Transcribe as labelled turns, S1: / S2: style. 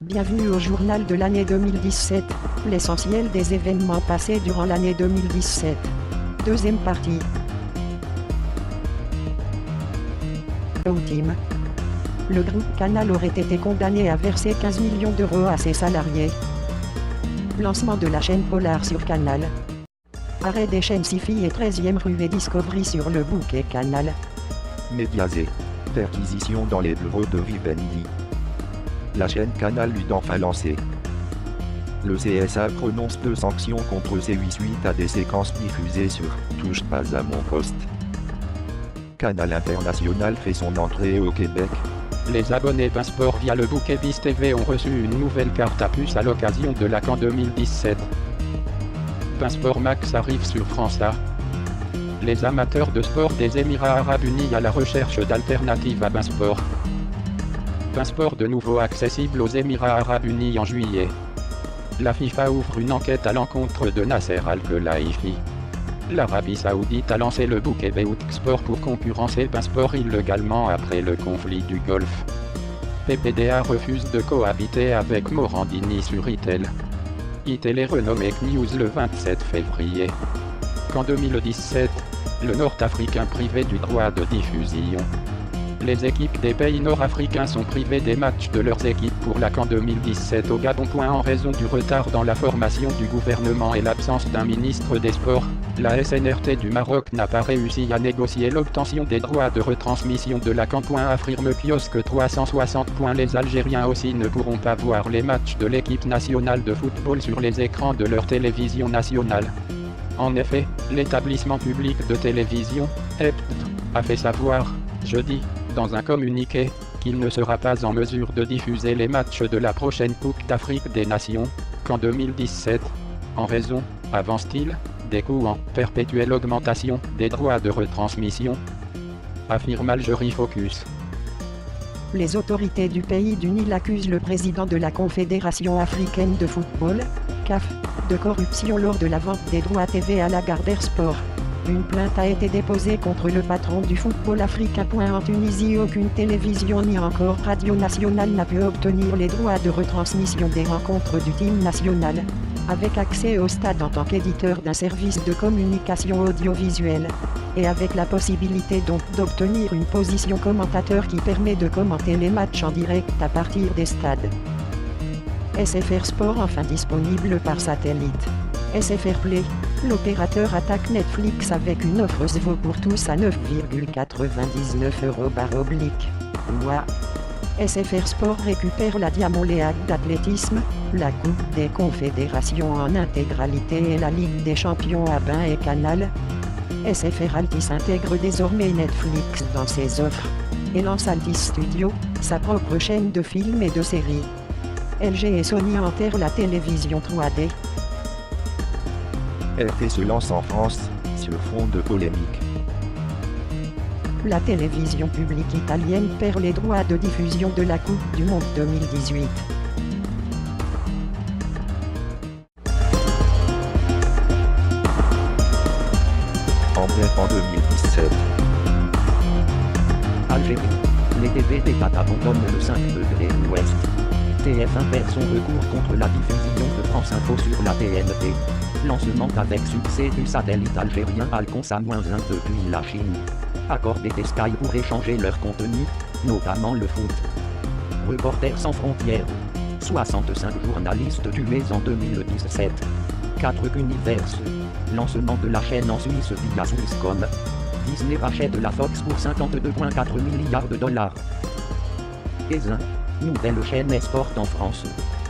S1: Bienvenue au journal de l'année 2017, l'essentiel des événements passés durant l'année 2017. Deuxième partie. Team. Le groupe Canal aurait été condamné à verser 15 millions d'euros à ses salariés. Lancement de la chaîne Polar sur Canal. Arrêt des chaînes Syfy et 13e rue et Discovery sur le bouquet Canal.
S2: Mediaset. Perquisition dans les bureaux de Vivendi. La chaîne Canal lui enfin lancée. Le CSA prononce 2 sanctions contre C8 suite à des séquences diffusées sur « Touche pas à mon poste ». Canal International fait son entrée au Québec.
S3: Les abonnés Pinsport via le bouquet BIS TV ont reçu une nouvelle carte à puce à l'occasion de la CAN 2017. Pinsport Max arrive sur France A. Les amateurs de sport des Émirats Arabes Unis à la recherche d'alternatives à Pinsport. Pinsport de nouveau accessible aux Émirats Arabes Unis en juillet. La FIFA ouvre une enquête à l'encontre de Nasser Al-Khelaifi. L'Arabie Saoudite a lancé le bouquet Beout Sport pour concurrencer Pinsport illégalement après le conflit du Golfe. PPDA refuse de cohabiter avec Morandini sur ITEL. ITEL est renommé CNews le 27 février. Qu'en 2017, le Nord-Africain privé du droit de diffusion. Les équipes des pays nord-africains sont privées des matchs de leurs équipes pour la CAN 2017 au Gabon. En raison du retard dans la formation du gouvernement et l'absence d'un ministre des Sports, la SNRT du Maroc n'a pas réussi à négocier l'obtention des droits de retransmission de la CAN. Affirme Kiosque 360. Les Algériens aussi ne pourront pas voir les matchs de l'équipe nationale de football sur les écrans de leur télévision nationale. En effet, l'établissement public de télévision, EPT, a fait savoir, jeudi, dans un communiqué, qu'il ne sera pas en mesure de diffuser les matchs de la prochaine Coupe d'Afrique des Nations, qu'en 2017, en raison, avance-t-il, des coûts en perpétuelle augmentation des droits de retransmission, affirme Algérie Focus.
S1: Les autorités du pays du Nil accusent le président de la Confédération africaine de football, CAF, de corruption lors de la vente des droits TV à Lagardère Sport. Une plainte a été déposée contre le patron du football africain. En Tunisie, aucune télévision ni encore radio nationale n'a pu obtenir les droits de retransmission des rencontres du team national, avec accès au stade en tant qu'éditeur d'un service de communication audiovisuelle, et avec la possibilité donc d'obtenir une position commentateur qui permet de commenter les matchs en direct à partir des stades. SFR Sport enfin disponible par satellite. SFR Play, l'opérateur attaque Netflix avec une offre SVO pour tous à 9,99 €/. Ouah. SFR Sport récupère la Diamond League d'athlétisme, la Coupe des Confédérations en intégralité et la Ligue des Champions à bain et Canal. SFR Altis intègre désormais Netflix dans ses offres, et lance Altis Studio, sa propre chaîne de films et de séries. LG et Sony enterrent la télévision 3D.
S2: RT se lance en France, sur fond de polémique.
S1: La télévision publique italienne perd les droits de diffusion de la Coupe du Monde 2018.
S2: En bref en 2017.
S4: Algérie. Les TV d'État abandonnent le 5 degrés ouest. TF1 perd son recours contre la diffusion de France Info sur la TNT. Lancement avec succès du satellite algérien Alconsa-1 depuis la Chine. Accord des Sky pour échanger leur contenu, notamment le foot. Reporters sans frontières. 65 journalistes tués en 2017. 4 universes. Lancement de la chaîne en Suisse via Swisscom. Disney rachète la Fox pour 52,4 milliards $. Ezin. Nouvelle chaîne esport en France.